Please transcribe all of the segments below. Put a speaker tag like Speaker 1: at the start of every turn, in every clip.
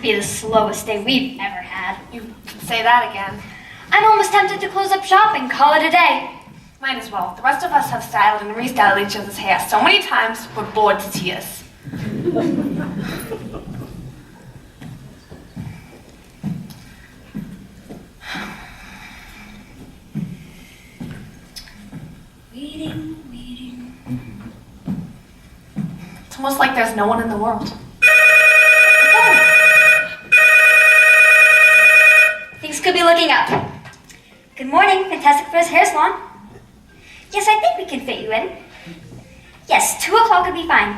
Speaker 1: be the slowest day we've ever had.
Speaker 2: You can say that again.
Speaker 1: I'm almost tempted to close up shop and call it a day.
Speaker 2: Might as well. The rest of us have styled and restyled each other's hair so many times we're bored to tears. Waiting. It's almost like there's no one in the world.
Speaker 1: Things could be looking up. Good morning, Fantastic Frizz Hair Salon. Yes, I think we can fit you in. Yes, 2 o'clock would be fine.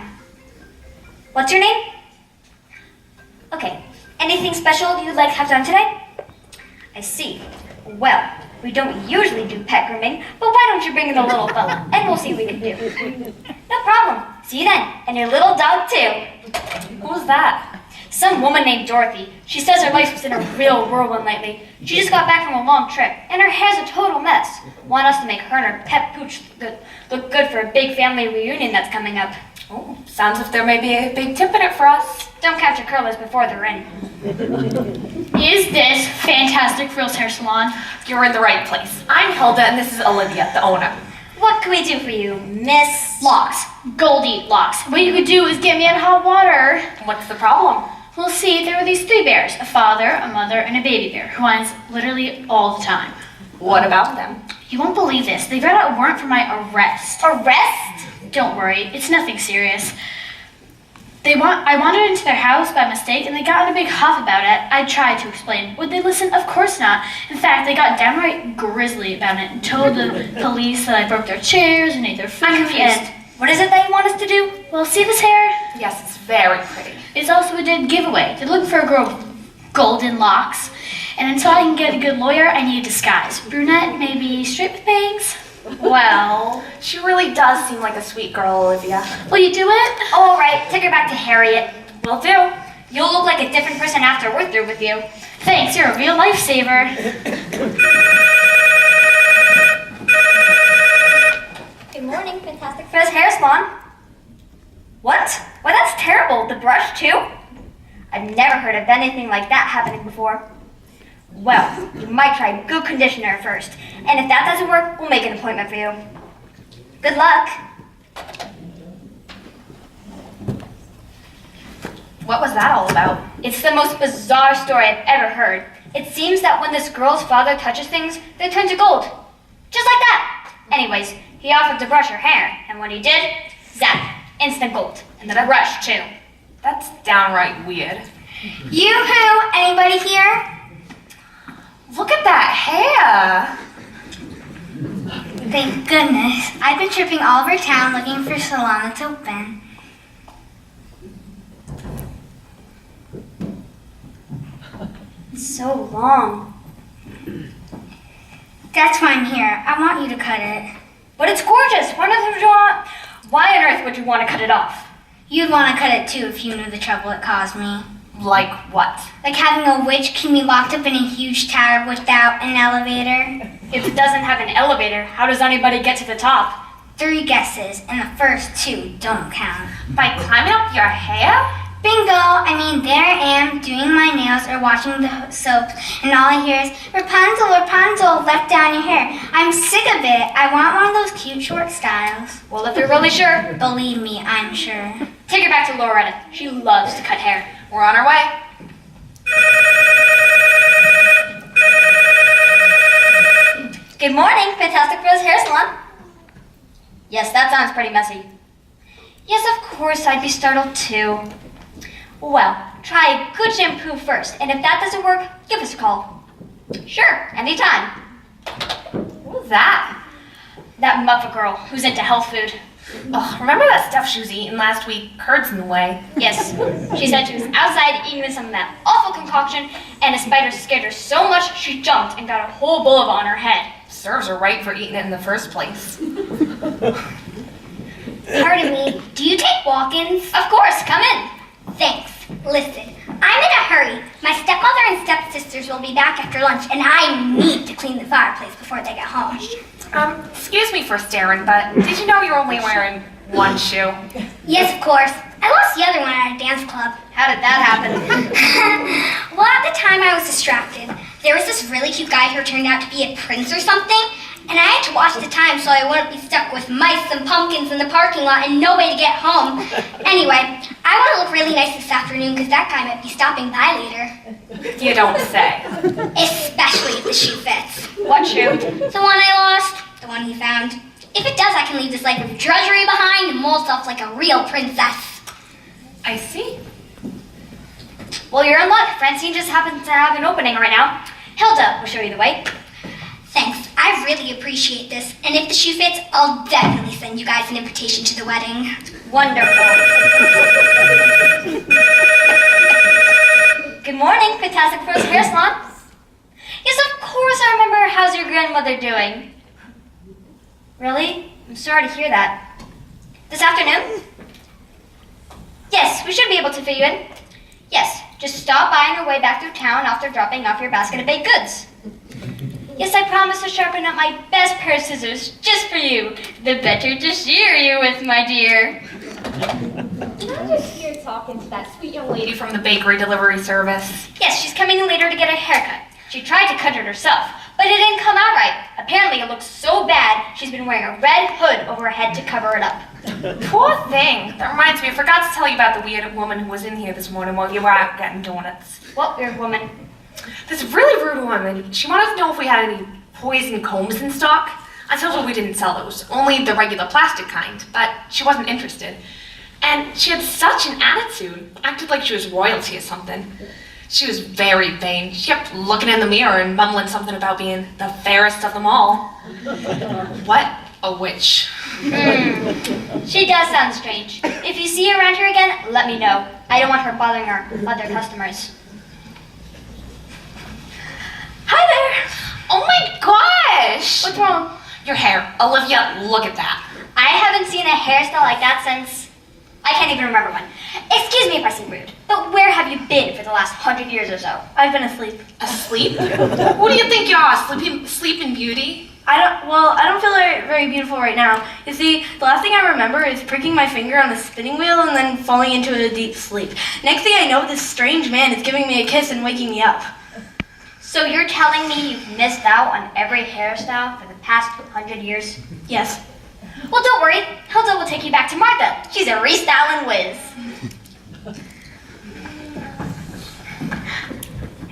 Speaker 1: What's your name? Okay. Anything special you'd like to have done today? I see. Well, we don't usually do pet grooming, but why don't you bring in the little fella, and we'll see what we can do. No problem. See you then. And your little dog, too.
Speaker 2: Who's that?
Speaker 1: Some woman named Dorothy. She says her life was in a real whirlwind lately. She just got back from a long trip, and her hair's a total mess. Want us to make her and her pet pooch look good for a big family reunion that's coming up.
Speaker 2: Oh, sounds as if there may be a big tip in it for us.
Speaker 1: Don't catch your curlers before they're in.
Speaker 3: Is this Fantastic Frizz Hair Salon?
Speaker 2: You're in the right place. I'm Hilda, and this is Olivia, the owner.
Speaker 1: What can we do for you, Miss?
Speaker 3: Locks. Goldie locks. What you could do is get me in hot water.
Speaker 2: What's the problem?
Speaker 3: Well, see, there were these 3 bears, a father, a mother, and a baby bear, who whines literally all the time.
Speaker 2: What about them?
Speaker 3: You won't believe this. They read out a warrant for my arrest.
Speaker 1: Arrest?
Speaker 3: Don't worry, it's nothing serious. I wandered into their house by mistake, and they got in a big huff about it. I tried to explain. Would they listen? Of course not. In fact, they got downright grisly about it and told the police that I broke their chairs and ate their food.
Speaker 1: I'm confused. What is it that you want us to do?
Speaker 3: Well, see this hair?
Speaker 2: Yes, it's very pretty.
Speaker 3: It's also a dead giveaway. They're looking for a girl with golden locks. And until I can get a good lawyer, I need a disguise. Brunette, maybe straight with bangs.
Speaker 2: Well, she really does seem like a sweet girl, Olivia.
Speaker 3: Will you do it?
Speaker 1: All right, take her back to Harriet.
Speaker 2: Will do.
Speaker 1: You'll look like a different person after we're through with you.
Speaker 3: Thanks, you're a real lifesaver.
Speaker 1: Good morning, Fantastic Frizz Hair Salon. What? Why, that's terrible. The brush, too? I've never heard of anything like that happening before. Well, you might try good conditioner first. And if that doesn't work, we'll make an appointment for you. Good luck.
Speaker 2: What was that all about?
Speaker 1: It's the most bizarre story I've ever heard. It seems that when this girl's father touches things, they turn to gold. Just like that. Anyways, he offered to brush her hair, and when he did, zap, instant gold. And the brush, too.
Speaker 2: That's downright weird.
Speaker 1: Yoo-hoo! Anybody here?
Speaker 2: Look at that hair!
Speaker 4: Thank goodness. I've been tripping all over town looking for a salon that's open.
Speaker 1: It's so long.
Speaker 4: That's why I'm here. I want you to cut it.
Speaker 1: But it's gorgeous. Why on earth would you want to cut it off?
Speaker 4: You'd want to cut it too if you knew the trouble it caused me.
Speaker 2: Like what?
Speaker 4: Like having a witch keep me locked up in a huge tower without an elevator.
Speaker 1: If it doesn't have an elevator, how does anybody get to the top?
Speaker 4: 3 guesses, and the first 2 don't count.
Speaker 2: By climbing up your hair?
Speaker 4: Bingo! I mean, there I am, doing my nails or watching the soaps, and all I hear is, Rapunzel, Rapunzel, let down your hair. I'm sick of it. I want one of those cute short styles.
Speaker 1: Well, if you're really sure,
Speaker 4: Believe me, I'm sure.
Speaker 1: take her back to Loretta. She loves to cut hair.
Speaker 2: We're on our way.
Speaker 1: Good morning, Fantastic Frizz Hair Salon. Yes, that sounds pretty messy. Yes, of course, I'd be startled too. Well, try a good shampoo first, and if that doesn't work, give us a call. Sure, anytime.
Speaker 2: Who's that?
Speaker 1: That Muppet girl who's into health food.
Speaker 2: Oh, remember that stuff she was eating last week? Curds in the way.
Speaker 1: Yes, she said she was outside eating some of that awful concoction, and a spider scared her so much she jumped and got a whole bowl of it on her head.
Speaker 2: Serves her right for eating it in the first place.
Speaker 4: Pardon me, do you take walk-ins?
Speaker 1: Of course, come in.
Speaker 4: Thanks. Listen, I'm in a hurry. My stepmother and stepsisters will be back after lunch, and I need to clean the fireplace before they get home.
Speaker 2: Excuse me for staring, but did you know you're only wearing one shoe?
Speaker 4: Yes, of course. I lost the other one at a dance club.
Speaker 1: How did that happen?
Speaker 4: Well, at the time I was distracted. There was this really cute guy who turned out to be a prince or something, and I had to watch the time so I wouldn't be stuck with mice and pumpkins in the parking lot and no way to get home. Anyway, I want to look really nice this afternoon because that guy might be stopping by later.
Speaker 2: You don't say.
Speaker 4: Especially if the shoe fits.
Speaker 1: What shoe?
Speaker 4: The one I lost, the one he found. If it does, I can leave this life of drudgery behind and mold myself like a real princess.
Speaker 2: I see.
Speaker 1: Well, you're in luck. Francine just happens to have an opening right now. Hilda will show you the way.
Speaker 4: Thanks, I really appreciate this. And if the shoe fits, I'll definitely send you guys an invitation to the wedding.
Speaker 1: Wonderful. Good morning, Fantastic Fro's Hair Salon. Yes, of course I remember. How's your grandmother doing? Really? I'm sorry to hear that. This afternoon? Yes, we should be able to fit you in. Yes, just stop by on your way back through town after dropping off your basket of baked goods. Yes, I promise to sharpen up my best pair of scissors just for you. The better to shear you with, my dear.
Speaker 2: I'm just here talking to that sweet young lady from the bakery delivery service.
Speaker 1: Yes, she's coming in later to get a haircut. She tried to cut it herself, but it didn't come out right. Apparently it looks so bad, she's been wearing a red hood over her head to cover it up.
Speaker 2: Poor thing. That reminds me, I forgot to tell you about the weird woman who was in here this morning while you were out getting donuts.
Speaker 1: What weird woman?
Speaker 2: This really rude woman, she wanted to know if we had any poison combs in stock. I told her we didn't sell those, only the regular plastic kind, but she wasn't interested. And she had such an attitude, acted like she was royalty or something. She was very vain. She kept looking in the mirror and mumbling something about being the fairest of them all. What a witch.
Speaker 1: She does sound strange. If you see her around here again, let me know. I don't want her bothering our other customers. Hi there.
Speaker 2: Oh my gosh!
Speaker 1: What's wrong?
Speaker 2: Your hair. Olivia, look at that.
Speaker 1: I haven't seen a hairstyle like that since... I can't even remember when. Excuse me if I seem rude, but where have you been for the last 100 years or so?
Speaker 3: I've been asleep.
Speaker 2: Asleep? Who do you think you are, Sleeping Beauty?
Speaker 3: I don't feel very beautiful right now. You see, the last thing I remember is pricking my finger on the spinning wheel and then falling into a deep sleep. Next thing I know, this strange man is giving me a kiss and waking me up.
Speaker 1: So you're telling me you've missed out on every hairstyle for the past 100 years?
Speaker 3: Yes.
Speaker 1: Well, don't worry. Hilda will take you back to Martha. She's a restyling whiz.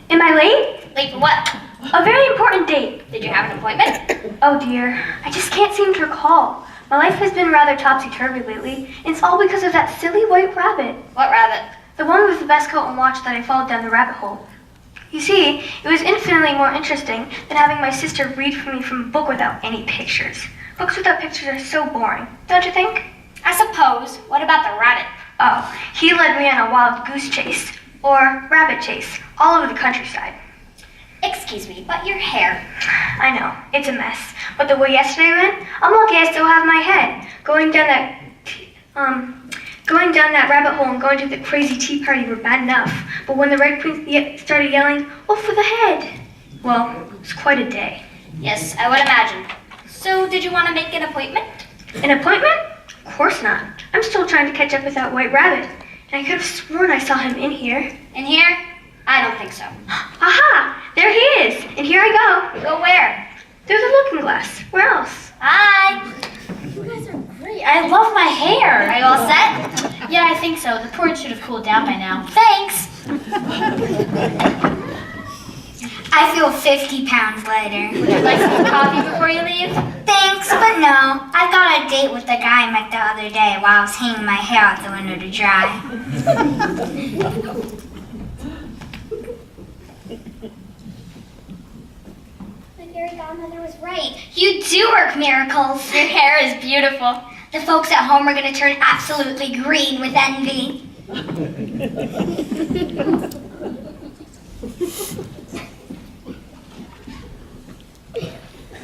Speaker 5: Am I late?
Speaker 1: Late for what?
Speaker 5: A very important date.
Speaker 1: Did you have an appointment?
Speaker 5: Oh dear, I just can't seem to recall. My life has been rather topsy-turvy lately, and it's all because of that silly white rabbit.
Speaker 1: What rabbit?
Speaker 5: The one with the best coat and watch that I followed down the rabbit hole. You see, it was infinitely more interesting than having my sister read for me from a book without any pictures. Books without pictures are so boring, don't you think?
Speaker 1: I suppose. What about the rabbit?
Speaker 5: Oh, he led me on a wild goose chase, or rabbit chase, all over the countryside.
Speaker 1: Excuse me, but your hair.
Speaker 5: I know, it's a mess. But the way yesterday went, I'm lucky I still have my head. Going down that rabbit hole and going to the crazy tea party were bad enough. But when the Red Queen started yelling, "Oh, for the head!" Well, it was quite a day.
Speaker 1: Yes, I would imagine. So, did you want to make an appointment?
Speaker 5: An appointment? Of course not. I'm still trying to catch up with that white rabbit. And I could have sworn I saw him in here.
Speaker 1: In here? I don't think so.
Speaker 5: Aha! There he is! And here I go.
Speaker 1: Go where?
Speaker 5: Through the looking glass. Where else?
Speaker 1: Hi.
Speaker 3: You guys are great. I love my hair.
Speaker 1: Are you all set?
Speaker 3: Yeah, I think so. The porridge should have cooled down by now.
Speaker 1: Thanks.
Speaker 4: I feel 50 pounds lighter.
Speaker 1: Would you like some coffee before you leave?
Speaker 4: Thanks, but no. I got a date with the guy I met the other day while I was hanging my hair out the window to dry. My fairy godmother was right. You do work miracles.
Speaker 1: Your hair is beautiful.
Speaker 4: The folks at home are going to turn absolutely green with envy.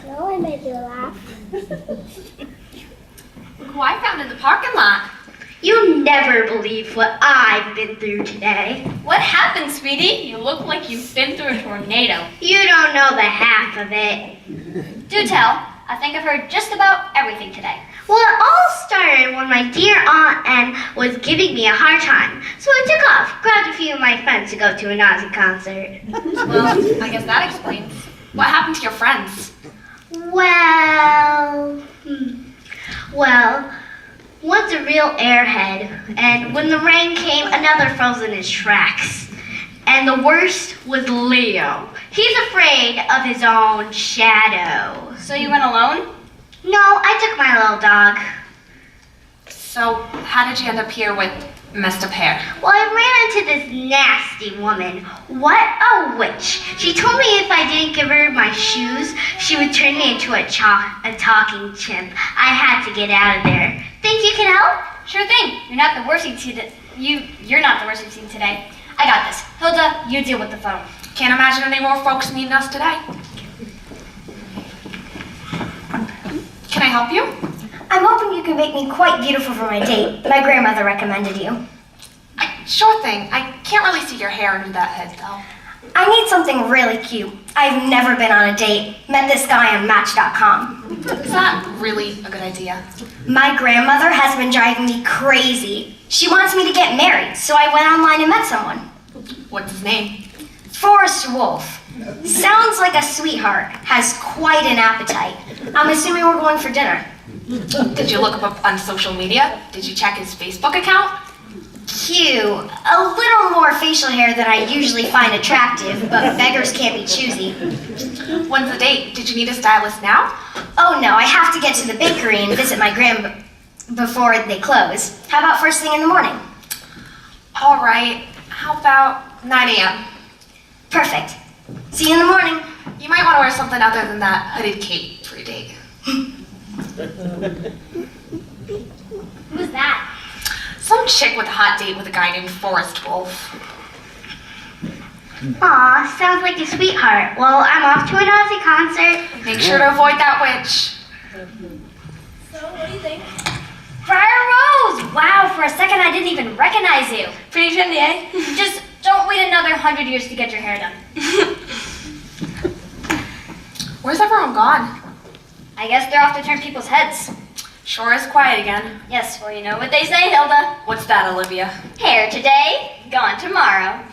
Speaker 6: No, I made you laugh.
Speaker 2: Look who I found in the parking lot.
Speaker 5: You never believe what I've been through today.
Speaker 1: What happened, sweetie? You look like you've been through a tornado.
Speaker 5: You don't know the half of it.
Speaker 1: Do tell. I think I've heard just about everything today.
Speaker 6: Well, it all started when my dear Aunt Anne was giving me a hard time. So I took off, grabbed a few of my friends to go to an Ozzy concert.
Speaker 2: Well, I guess that explains. What happened to your friends?
Speaker 6: Well, one's a real airhead, and when the rain came, another froze in his tracks. And the worst was Leo. He's afraid of his own shadow.
Speaker 1: So you went alone?
Speaker 6: No, I took my little dog.
Speaker 2: So, how did you end up here with messed up hair?
Speaker 6: Well, I ran into this nasty woman. What a witch. She told me if I didn't give her my shoes, she would turn me into a talking chimp. I had to get out of there. Think you can help?
Speaker 1: Sure thing. You're not the worst you've seen you're not the worst you've seen today. I got this. Hilda, you deal with the phone.
Speaker 2: Can't imagine any more folks needing us today. Can I help you?
Speaker 7: I'm hoping you can make me quite beautiful for my date. My grandmother recommended you.
Speaker 2: Sure thing. I can't really see your hair under that head, though.
Speaker 7: I need something really cute. I've never been on a date. Met this guy on Match.com.
Speaker 2: Is that really a good idea?
Speaker 7: My grandmother has been driving me crazy. She wants me to get married, so I went online and met someone.
Speaker 2: What's his name?
Speaker 7: Forrest Wolf. Sounds like a sweetheart. Has quite an appetite. I'm assuming we're going for dinner.
Speaker 2: Did you look him up on social media? Did you check his Facebook account?
Speaker 7: Cute. A little more facial hair than I usually find attractive, but beggars can't be choosy.
Speaker 2: When's the date? Did you need a stylist now?
Speaker 7: Oh no, I have to get to the bakery and visit my grandma before they close. How about first thing in the morning?
Speaker 2: All right. How about 9 a.m.?
Speaker 7: Perfect. See you in the morning.
Speaker 2: You might want to wear something other than that hooded cape for your date.
Speaker 1: Who's that?
Speaker 2: Some chick with a hot date with a guy named Forrest Wolf.
Speaker 6: Aw, sounds like a sweetheart. Well, I'm off to an Ozzy concert.
Speaker 2: Make sure to avoid that witch.
Speaker 1: So, what do you think? Briar Rose! Wow, for a second I didn't even recognize you.
Speaker 2: Pretty trendy, eh?
Speaker 1: Just don't wait another 100 years to get your hair done.
Speaker 2: Where's everyone gone?
Speaker 1: I guess they're off to turn people's heads.
Speaker 2: Sure is quiet again.
Speaker 1: Yes, well, you know what they say, Hilda.
Speaker 2: What's that, Olivia?
Speaker 1: Hair today, gone tomorrow.